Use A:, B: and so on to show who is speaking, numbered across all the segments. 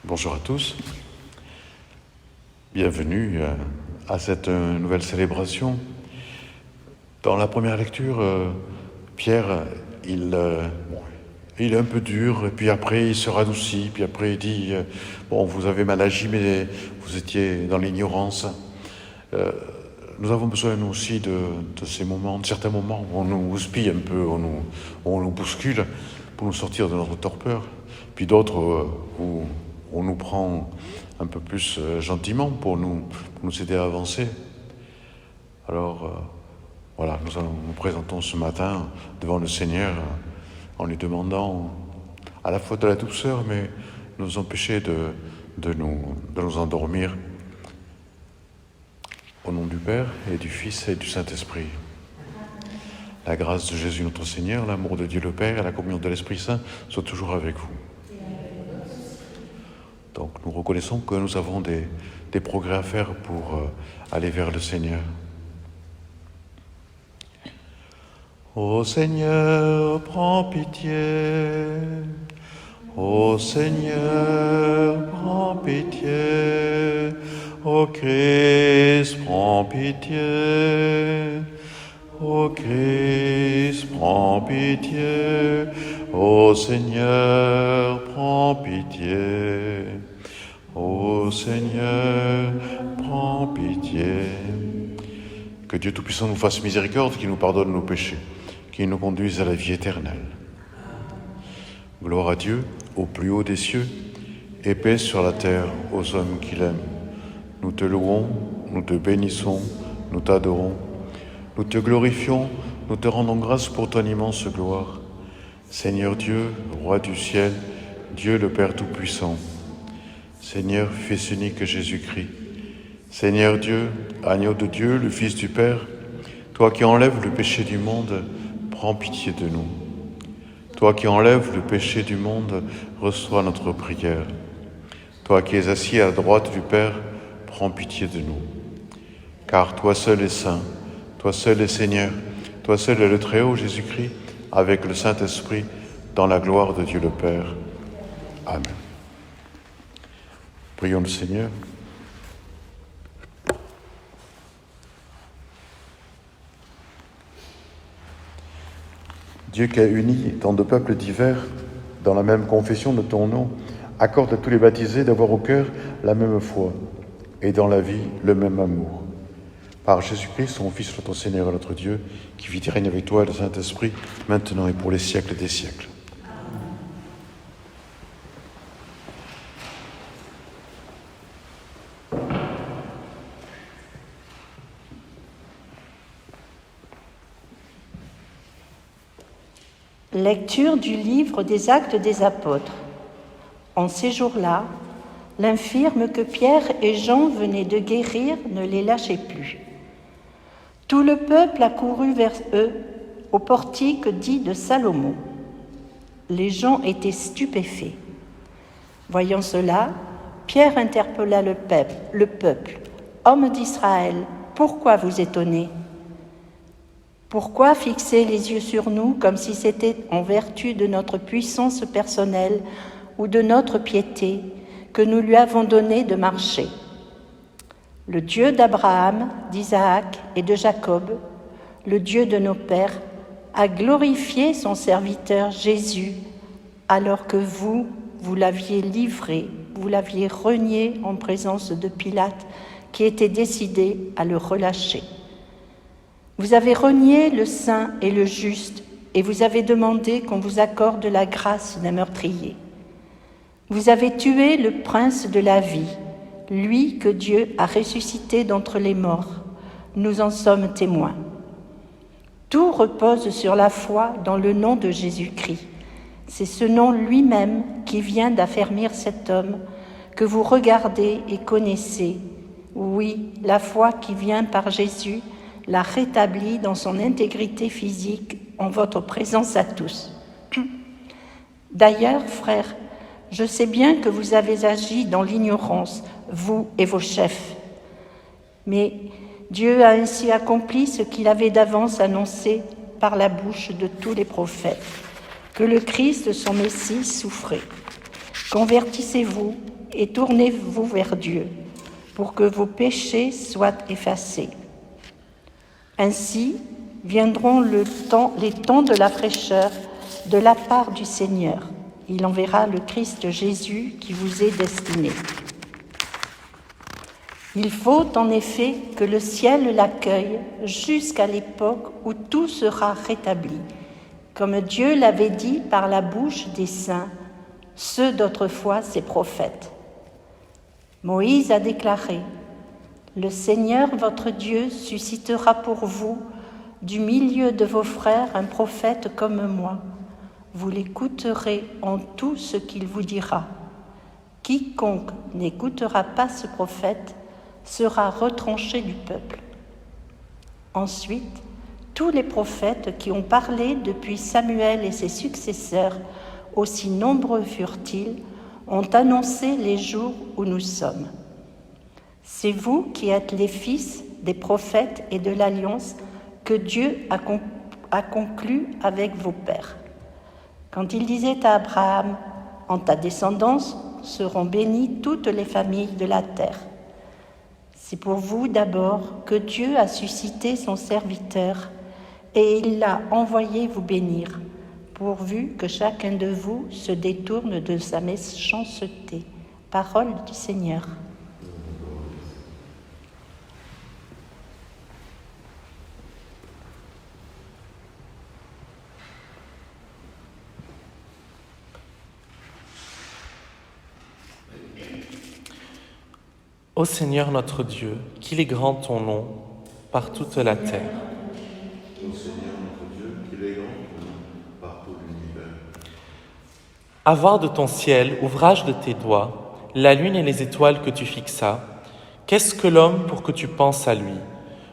A: Bonjour à tous, bienvenue à cette nouvelle célébration. Dans la première lecture, Pierre, il est un peu dur, et puis après il se radoucit, puis après il dit vous avez mal agi, mais vous étiez dans l'ignorance. Nous avons besoin, nous aussi, de ces moments, de certains moments où on nous houspille un peu, où on nous bouscule pour nous sortir de notre torpeur, puis d'autres où on nous prend un peu plus gentiment pour nous aider à avancer. Alors, voilà, nous présentons ce matin devant le Seigneur en lui demandant à la fois de la douceur, mais nous empêcher de nous endormir. Au nom du Père et du Fils et du Saint-Esprit. La grâce de Jésus notre Seigneur, l'amour de Dieu le Père et la communion de l'Esprit Saint soient toujours avec vous. Donc nous reconnaissons que nous avons des progrès à faire pour aller vers le Seigneur. Ô Seigneur, prends pitié. Ô Seigneur, prends pitié. Ô Christ, prends pitié. Ô Christ, prends pitié. Ô Seigneur, prends pitié. Ô Seigneur, prends pitié. Que Dieu Tout-Puissant nous fasse miséricorde, qu'il nous pardonne nos péchés, qu'il nous conduise à la vie éternelle. Gloire à Dieu, au plus haut des cieux, et paix sur la terre aux hommes qu'il aime. Nous te louons, nous te bénissons, nous t'adorons, nous te glorifions, nous te rendons grâce pour ton immense gloire. Seigneur Dieu, Roi du ciel, Dieu le Père Tout-Puissant, Seigneur, Fils unique Jésus-Christ, Seigneur Dieu, Agneau de Dieu, le Fils du Père, toi qui enlèves le péché du monde, prends pitié de nous. Toi qui enlèves le péché du monde, reçois notre prière. Toi qui es assis à la droite du Père, prends pitié de nous. Car toi seul es saint, toi seul es Seigneur, toi seul es le Très-Haut Jésus-Christ, avec le Saint-Esprit, dans la gloire de Dieu le Père. Amen. Prions le Seigneur. Dieu qui a uni tant de peuples divers dans la même confession de ton nom, accorde à tous les baptisés d'avoir au cœur la même foi et dans la vie le même amour. Par Jésus-Christ, son Fils, notre Seigneur et notre Dieu, qui vit et règne avec toi et le Saint-Esprit, maintenant et pour les siècles des siècles.
B: Lecture du livre des Actes des Apôtres. En ces jours-là, l'infirme que Pierre et Jean venaient de guérir ne les lâchait plus. Tout le peuple accourut vers eux au portique dit de Salomon. Les gens étaient stupéfaits. Voyant cela, Pierre interpella le peuple. « Hommes d'Israël, pourquoi vous étonnez ? Pourquoi fixer les yeux sur nous comme si c'était en vertu de notre puissance personnelle ou de notre piété que nous lui avons donné de marcher ? Le Dieu d'Abraham, d'Isaac et de Jacob, le Dieu de nos pères, a glorifié son serviteur Jésus alors que vous l'aviez livré, vous l'aviez renié en présence de Pilate qui était décidé à le relâcher. Vous avez renié le saint et le juste et vous avez demandé qu'on vous accorde la grâce d'un meurtrier. Vous avez tué le prince de la vie, lui que Dieu a ressuscité d'entre les morts. Nous en sommes témoins. Tout repose sur la foi dans le nom de Jésus-Christ. C'est ce nom lui-même qui vient d'affermir cet homme que vous regardez et connaissez. Oui, la foi qui vient par Jésus l'a rétabli dans son intégrité physique en votre présence à tous. D'ailleurs, frères, je sais bien que vous avez agi dans l'ignorance, vous et vos chefs. Mais Dieu a ainsi accompli ce qu'il avait d'avance annoncé par la bouche de tous les prophètes, que le Christ, son Messie, souffrait. Convertissez-vous et tournez-vous vers Dieu, pour que vos péchés soient effacés. Ainsi viendront les temps de la fraîcheur de la part du Seigneur. Il enverra le Christ Jésus qui vous est destiné. Il faut en effet que le ciel l'accueille jusqu'à l'époque où tout sera rétabli, comme Dieu l'avait dit par la bouche des saints, ceux d'autrefois ses prophètes. Moïse a déclaré : « Le Seigneur votre Dieu suscitera pour vous du milieu de vos frères un prophète comme moi. Vous l'écouterez en tout ce qu'il vous dira. Quiconque n'écoutera pas ce prophète sera retranché du peuple. » Ensuite, tous les prophètes qui ont parlé depuis Samuel et ses successeurs, aussi nombreux furent-ils, ont annoncé les jours où nous sommes. C'est vous qui êtes les fils des prophètes et de l'alliance que Dieu a conclue avec vos pères. Quand il disait à Abraham : « En ta descendance seront bénies toutes les familles de la terre ». C'est pour vous d'abord que Dieu a suscité son serviteur et il l'a envoyé vous bénir, pourvu que chacun de vous se détourne de sa méchanceté. Parole du Seigneur.
C: Ô Seigneur notre Dieu, qu'il est grand ton nom par toute la terre.
A: Ô Seigneur notre Dieu, qu'il est grand ton nom par tout l'univers.
C: Avoir de ton ciel, ouvrage de tes doigts, la lune et les étoiles que tu fixas, qu'est-ce que l'homme pour que tu penses à lui,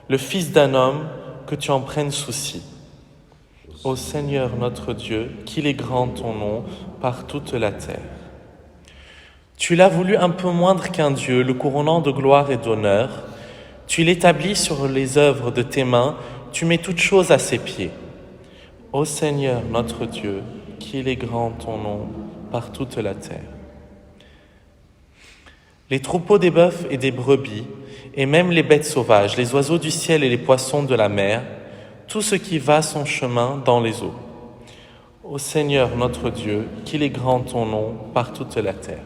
C: le fils d'un homme que tu en prennes souci? Ô Seigneur notre Dieu, qu'il est grand ton nom par toute la terre. Tu l'as voulu un peu moindre qu'un Dieu, le couronnant de gloire et d'honneur. Tu l'établis sur les œuvres de tes mains, tu mets toutes choses à ses pieds. Ô Seigneur notre Dieu, qu'il est grand ton nom par toute la terre. Les troupeaux des bœufs et des brebis, et même les bêtes sauvages, les oiseaux du ciel et les poissons de la mer, tout ce qui va son chemin dans les eaux. Ô Seigneur notre Dieu, qu'il est grand ton nom par toute la terre.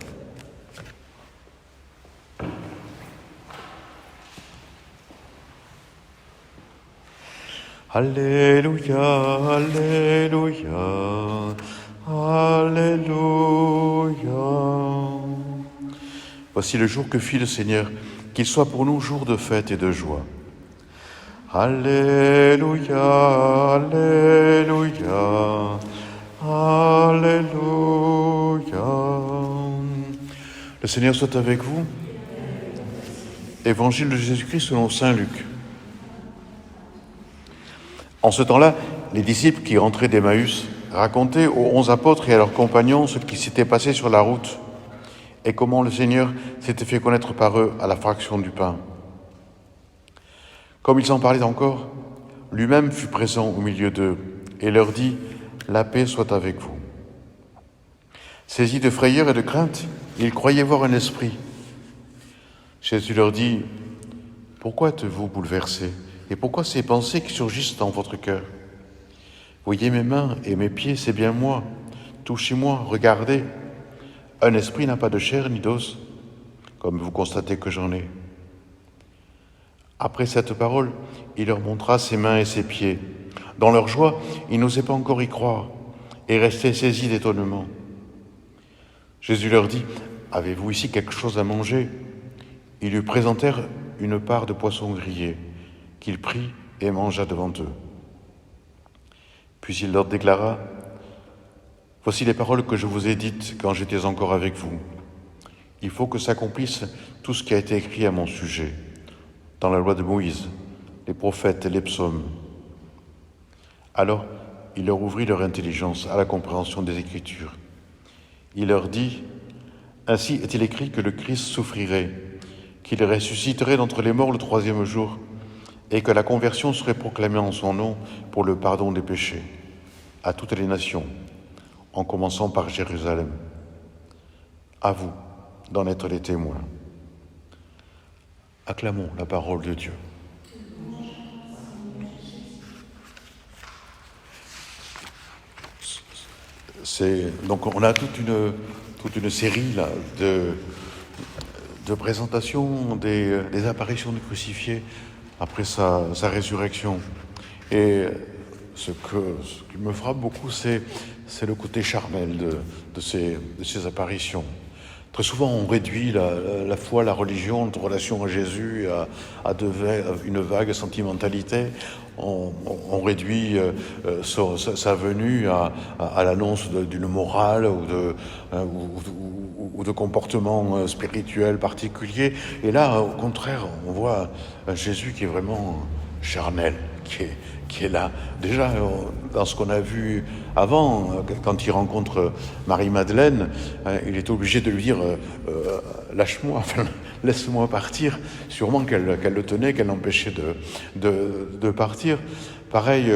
A: Alléluia, Alléluia, Alléluia. Voici le jour que fit le Seigneur, qu'il soit pour nous jour de fête et de joie. Alléluia, Alléluia, Alléluia. Le Seigneur soit avec vous. Évangile de Jésus-Christ selon saint Luc. En ce temps-là, les disciples qui rentraient d'Emmaüs racontaient aux 11 apôtres et à leurs compagnons ce qui s'était passé sur la route et comment le Seigneur s'était fait connaître par eux à la fraction du pain. Comme ils en parlaient encore, lui-même fut présent au milieu d'eux et leur dit : « La paix soit avec vous. » Saisis de frayeur et de crainte, ils croyaient voir un esprit. Jésus leur dit : « Pourquoi êtes-vous bouleversés ? Et pourquoi ces pensées qui surgissent dans votre cœur ? Voyez mes mains et mes pieds, c'est bien moi. Touchez-moi, regardez. Un esprit n'a pas de chair ni d'os, comme vous constatez que j'en ai. » Après cette parole, il leur montra ses mains et ses pieds. Dans leur joie, ils n'osaient pas encore y croire et restaient saisis d'étonnement. Jésus leur dit : « Avez-vous ici quelque chose à manger ? » Ils lui présentèrent une part de poisson grillé, qu'il prit et mangea devant eux. Puis il leur déclara : « Voici les paroles que je vous ai dites quand j'étais encore avec vous. Il faut que s'accomplisse tout ce qui a été écrit à mon sujet, dans la loi de Moïse, les prophètes et les psaumes. » Alors, il leur ouvrit leur intelligence à la compréhension des Écritures. Il leur dit : « Ainsi est-il écrit que le Christ souffrirait, qu'il ressusciterait d'entre les morts le 3e jour, et que la conversion serait proclamée en son nom pour le pardon des péchés, à toutes les nations, en commençant par Jérusalem. À vous d'en être les témoins. Acclamons la parole de Dieu. Donc on a toute une série là, de présentations des apparitions du crucifié après sa résurrection. Et ce qui me frappe beaucoup, c'est le côté charnel de ces apparitions. Très souvent, on réduit la foi, la religion, notre relation à Jésus à une vague sentimentalité. On réduit sa venue à l'annonce d'une morale ou de comportements spirituels particuliers. Et là, au contraire, on voit un Jésus qui est vraiment charnel, qui est là. Déjà, dans ce qu'on a vu avant, quand il rencontre Marie-Madeleine, il est obligé de lui dire « lâche-moi, laisse-moi partir », sûrement qu'elle le tenait, qu'elle l'empêchait de partir. Pareil,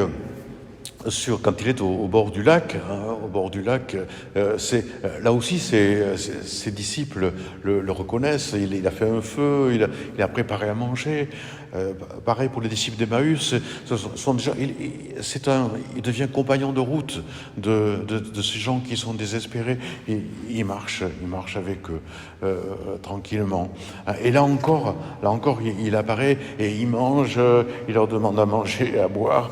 A: quand il est au bord du lac, là aussi ses disciples le reconnaissent. Il a fait un feu, il a préparé à manger. Pareil pour les disciples d'Emmaüs, il devient compagnon de route de ces gens qui sont désespérés. Il marche avec eux tranquillement. Et là encore, il apparaît et il mange. Il leur demande à manger et à boire.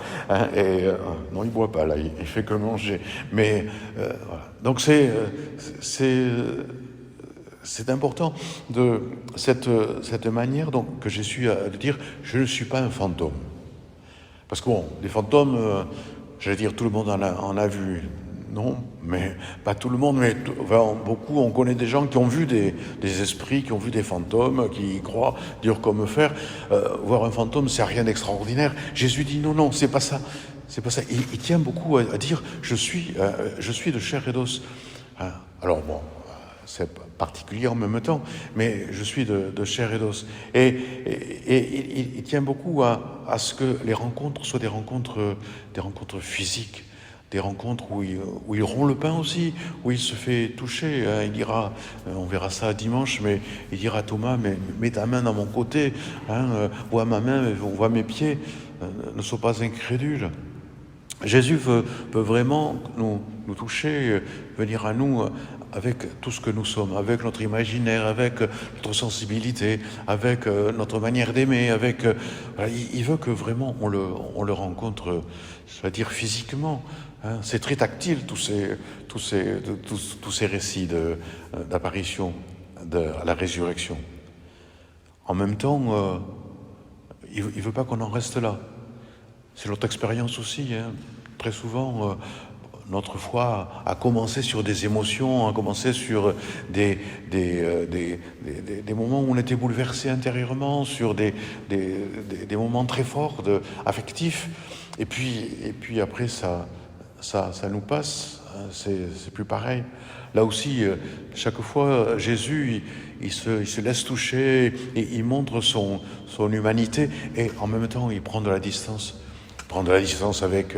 A: Non, il boit pas là, il fait que manger. Mais voilà. Donc c'est important de cette manière donc, que j'ai su de dire je ne suis pas un fantôme. Parce que bon, des fantômes, j'allais dire tout le monde en a vu. Non, mais pas tout le monde, mais beaucoup. On connaît des gens qui ont vu des esprits, qui ont vu des fantômes, qui y croient, dur comme fer. Voir un fantôme, c'est rien d'extraordinaire. Jésus dit non, c'est pas ça. C'est pas ça. Il tient beaucoup à dire je suis de chair et d'os. Alors bon, c'est particulier en même temps, mais je suis de chair et d'os. Et il tient beaucoup à ce que les rencontres soient des rencontres physiques, des rencontres où il rompt le pain aussi, où il se fait toucher. Il dira, on verra ça dimanche, mais il dira à Thomas, mais mets ta main dans mon côté, vois ma main, vois mes pieds, ne sois pas incrédule. Jésus veut vraiment nous toucher, venir à nous avec tout ce que nous sommes, avec notre imaginaire, avec notre sensibilité, avec notre manière d'aimer, il veut que vraiment on le rencontre, je vais dire physiquement. C'est très tactile tous ces récits d'apparition à la résurrection. En même temps, il veut pas qu'on en reste là. C'est notre expérience aussi. Très souvent, notre foi a commencé sur des émotions, a commencé sur des moments où on était bouleversé intérieurement, sur des moments très forts, affectifs. Et puis après, ça nous passe. C'est plus pareil. Là aussi, chaque fois, Jésus, il se laisse toucher et il montre son humanité. Et en même temps, il prend de la distance. Prendre la distance avec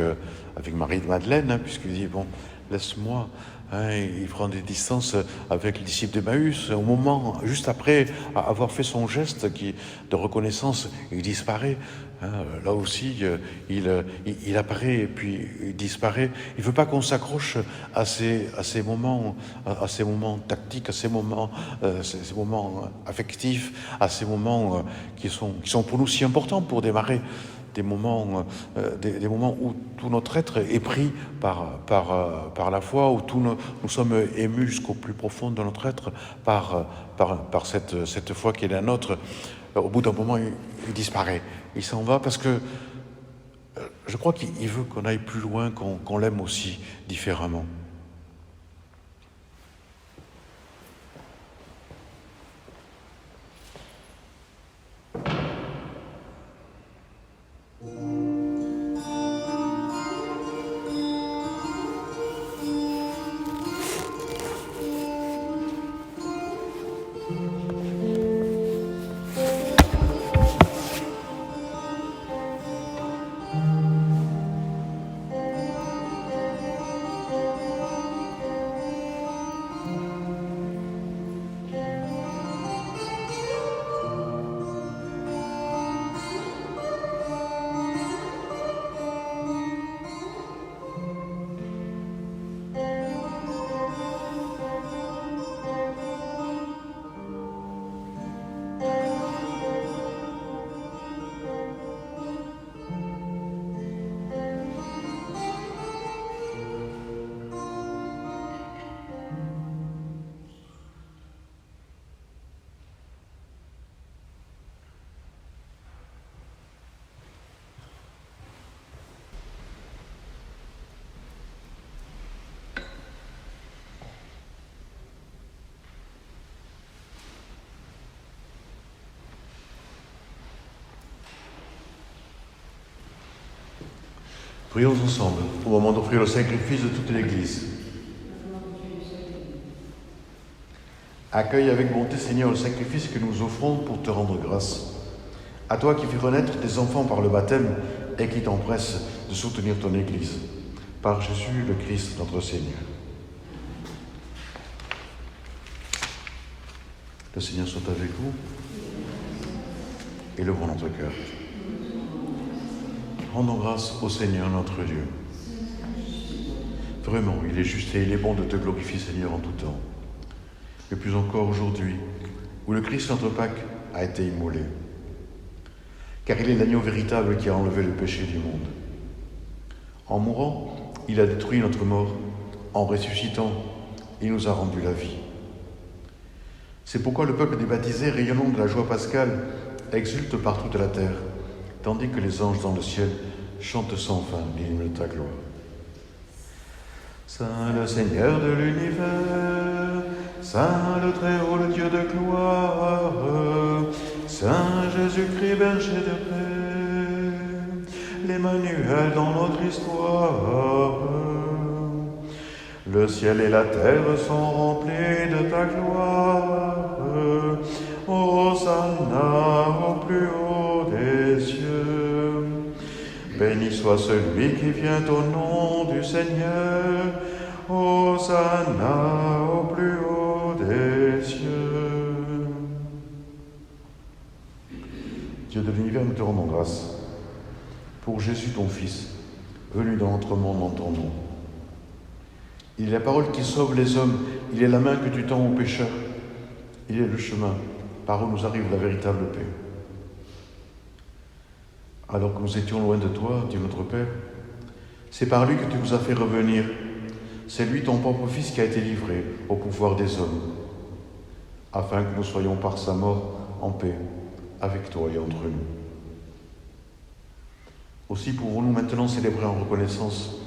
A: Marie-Madeleine, puisqu'il dit, bon, laisse-moi. Il prend des distances avec les disciples d'Emmaüs. Au moment, juste après avoir fait son geste de reconnaissance, il disparaît. Là aussi, il apparaît et puis il disparaît. Il ne veut pas qu'on s'accroche à ces moments tactiques, à ces moments affectifs, à ces moments qui sont pour nous si importants pour démarrer. Des moments où tout notre être est pris par la foi, où nous sommes émus jusqu'au plus profond de notre être par cette foi qui est la nôtre. Au bout d'un moment, il disparaît. Il s'en va parce que je crois qu'il veut qu'on aille plus loin, qu'on l'aime aussi différemment. Prions ensemble au moment d'offrir le sacrifice de toute l'Église. Accueille avec bonté, Seigneur, le sacrifice que nous offrons pour te rendre grâce. À toi qui fis renaître des enfants par le baptême et qui t'empresse de soutenir ton Église. Par Jésus le Christ, notre Seigneur. Le Seigneur soit avec vous. Élevons notre cœur. Rendons grâce au Seigneur notre Dieu. Vraiment, il est juste et il est bon de te glorifier, Seigneur, en tout temps. Et plus encore aujourd'hui, où le Christ, notre Pâque, a été immolé. Car il est l'agneau véritable qui a enlevé le péché du monde. En mourant, il a détruit notre mort. En ressuscitant, il nous a rendu la vie. C'est pourquoi le peuple des baptisés, rayonnant de la joie pascale, exulte par toute la terre, tandis que les anges dans le ciel chantent sans fin l'hymne de ta gloire. Saint le Seigneur de l'univers, Saint le Très-Haut, le Dieu de gloire, Saint Jésus-Christ, berger de paix, l'Emmanuel dans notre histoire. Le ciel et la terre sont remplis de ta gloire. Hosanna au plus haut des cieux. Béni soit celui qui vient au nom du Seigneur. Hosanna au plus haut des cieux. Dieu de l'univers, nous te rendons grâce pour Jésus ton Fils, venu dans notre monde en ton nom. Il est la parole qui sauve les hommes, il est la main que tu tends aux pécheurs, il est le chemin par où nous arrive la véritable paix. Alors que nous étions loin de toi, Dieu notre Père, c'est par lui que tu nous as fait revenir. C'est lui, ton propre Fils, qui a été livré au pouvoir des hommes, afin que nous soyons par sa mort en paix avec toi et entre nous. Aussi pouvons-nous maintenant célébrer en reconnaissance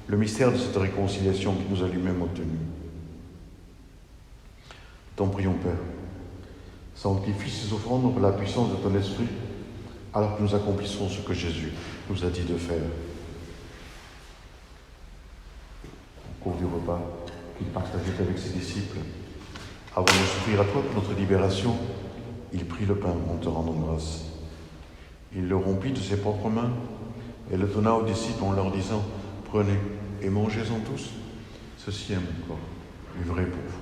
A: le mystère de cette réconciliation qui nous a lui-même obtenu. T'en prions, Père, sanctifie ces offrandes par la puissance de ton Esprit, alors que nous accomplissons ce que Jésus nous a dit de faire. Au cours du repas qu'il partageait avec ses disciples, avant de s'ouvrir à toi pour notre libération, il prit le pain en te rendant grâce. Il le rompit de ses propres mains et le donna aux disciples en leur disant « Prenez et mangez-en tous, ceci est mon corps, livré pour vous. »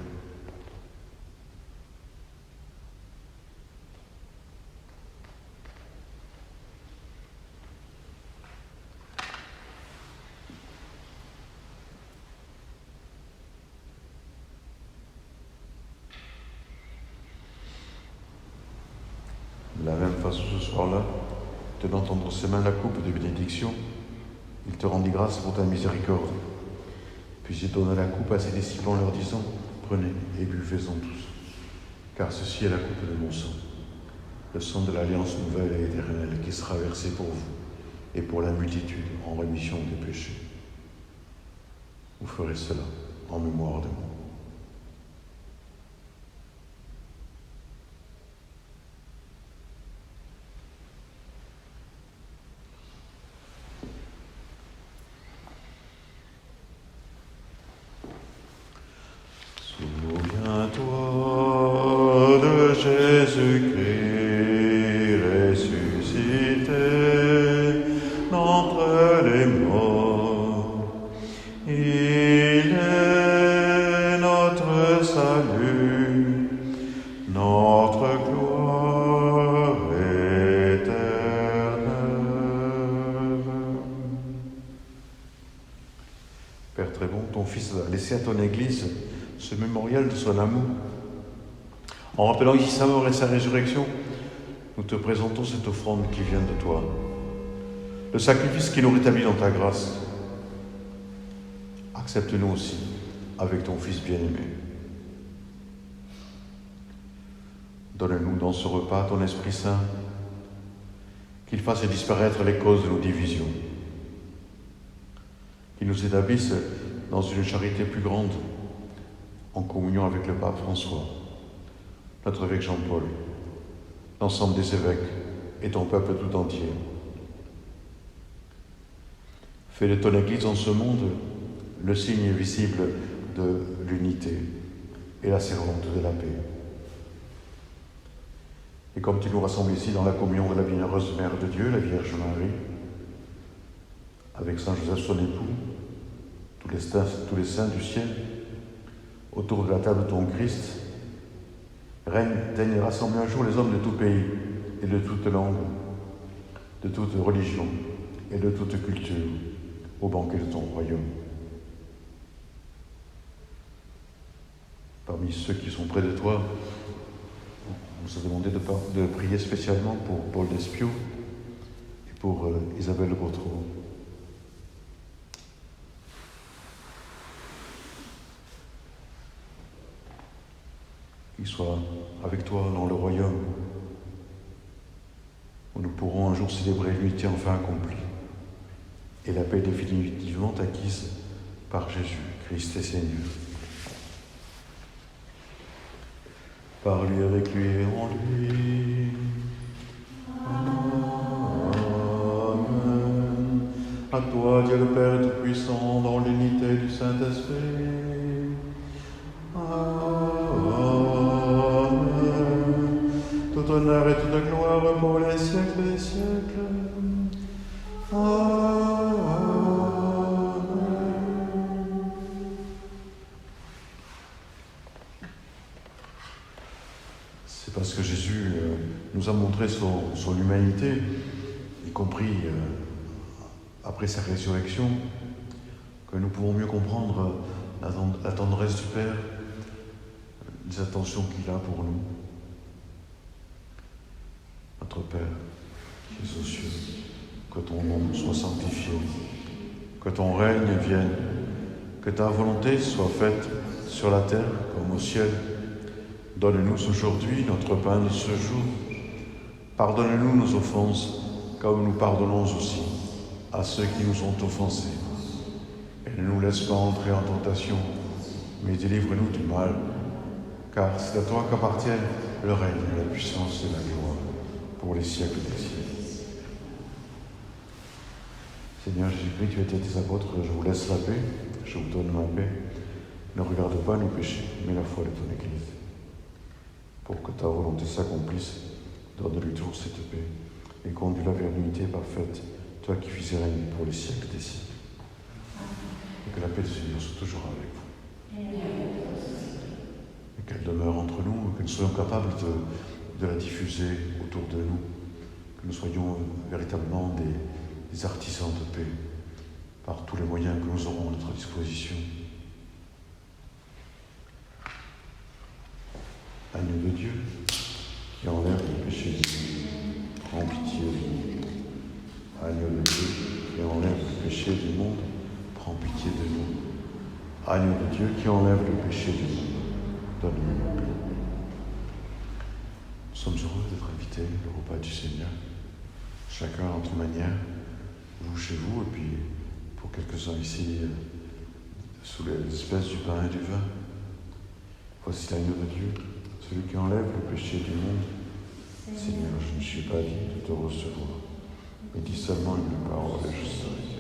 A: De la même façon, ce soir-là, tenant entre ses mains la coupe de bénédiction, il te rendit grâce pour ta miséricorde. Puis il donna la coupe à ses disciples en leur disant « Prenez et buvez-en tous, car ceci est la coupe de mon sang, le sang de l'alliance nouvelle et éternelle qui sera versé pour vous et pour la multitude en rémission des péchés. Vous ferez cela en mémoire de moi. » Souviens-toi de Jésus-Christ ressuscité d'entre les morts. Il est notre salut, notre gloire éternelle. Père très bon, ton Fils a laissé à ton Église ce mémorial de son amour. En rappelant ici sa mort et sa résurrection, nous te présentons cette offrande qui vient de toi, le sacrifice qui nous rétablit dans ta grâce. Accepte-nous aussi avec ton Fils bien-aimé. Donne-nous dans ce repas ton Esprit Saint, qu'il fasse disparaître les causes de nos divisions, qu'il nous établisse dans une charité plus grande, en communion avec le pape François, notre évêque Jean-Paul, l'ensemble des évêques et ton peuple tout entier. Fais de ton Église en ce monde le signe visible de l'unité et la servante de la paix. Et comme tu nous rassembles ici dans la communion de la bienheureuse Mère de Dieu, la Vierge Marie, avec Saint Joseph son époux, tous les saints du ciel, autour de la table de ton Christ, daigne et rassembler un jour les hommes de tout pays et de toute langue, de toute religion et de toute culture au banquet de ton royaume. Parmi ceux qui sont près de toi, on nous a demandé de prier spécialement pour Paul Despiau et pour Isabelle Gautreau. Qu'ils soient avec toi dans le royaume, où nous pourrons un jour célébrer l'unité enfin accomplie et la paix définitivement acquise par Jésus, Christ et Seigneur. Par lui, avec lui et en lui. Amen. À toi, Dieu le Père Tout-Puissant, dans l'unité du Saint-Esprit. Amen. Tout honneur et toute gloire pour les siècles des siècles. Amen. C'est parce que Jésus nous a montré son humanité, y compris après sa résurrection, que nous pouvons mieux comprendre la tendresse du Père, les attentions qu'il a pour nous. Notre Père, qui es aux cieux, que ton nom soit sanctifié, que ton règne vienne, que ta volonté soit faite sur la terre comme au ciel. Donne-nous aujourd'hui notre pain de ce jour. Pardonne-nous nos offenses, comme nous pardonnons aussi à ceux qui nous ont offensés. Et ne nous laisse pas entrer en tentation, mais délivre-nous du mal, car c'est à toi qu'appartiennent le règne, la puissance et la gloire, pour les siècles des siècles. Seigneur Jésus-Christ, tu étais tes apôtres, je vous laisse la paix, je vous donne ma paix. Ne regarde pas nos péchés, mais la foi de ton Église. Pour que ta volonté s'accomplisse, donne-lui toujours cette paix et conduis-la vers l'unité parfaite, toi qui vis et règnes pour les siècles des siècles. Et que la paix du Seigneur soit toujours avec vous. Et qu'elle demeure entre nous, que nous soyons capables de la diffuser autour de nous, que nous soyons véritablement des artisans de paix par tous les moyens que nous aurons à notre disposition. Agneau de Dieu, qui enlève le péché du monde, prends pitié de nous. Agneau de Dieu, qui enlève le péché du monde, prends pitié de nous. Agneau de Dieu, qui enlève le péché du monde, donne-nous la paix. Nous sommes heureux d'être invités au repas du Seigneur, chacun à notre manière, vous chez vous, et puis pour quelques-uns ici, sous l'espèce du pain et du vin. Voici l'agneau de Dieu, celui qui enlève le péché du monde. Seigneur, je ne suis pas digne de te recevoir, mais dis seulement une parole et je serai guéri.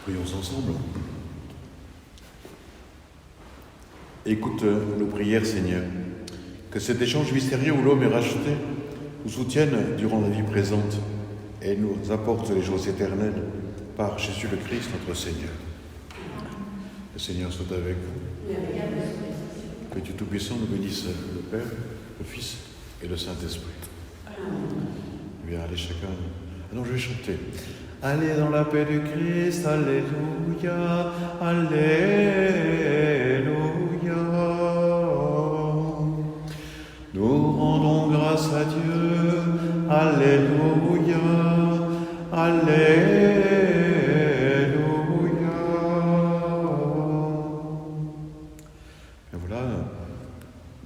A: Prions ensemble. Écoute nos prières, Seigneur. Que cet échange mystérieux où l'homme est racheté nous soutienne durant la vie présente et nous apporte les choses éternelles par Jésus le Christ, notre Seigneur. Le Seigneur soit avec vous. Que Dieu Tout-Puissant nous bénisse, le Père, le Fils et le Saint-Esprit. Bien, allez chacun. Ah non, je vais chanter. Allez dans la paix du Christ, alléluia, alléluia. Nous rendons grâce à Dieu, alléluia, alléluia. Et voilà,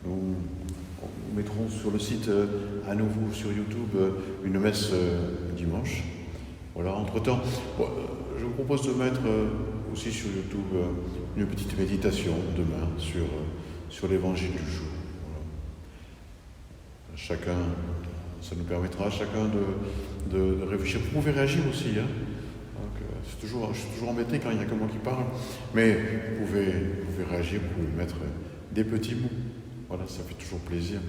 A: nous mettrons sur le site à nouveau sur YouTube une messe dimanche. Voilà, entre-temps, je vous propose de mettre aussi sur YouTube une petite méditation demain sur l'évangile du jour. Voilà. Chacun, ça nous permettra chacun de réfléchir. Vous pouvez réagir aussi. Hein. Je suis toujours embêté quand il n'y a que moi qui parle, mais vous pouvez réagir, vous pouvez mettre des petits mots. Voilà, ça fait toujours plaisir.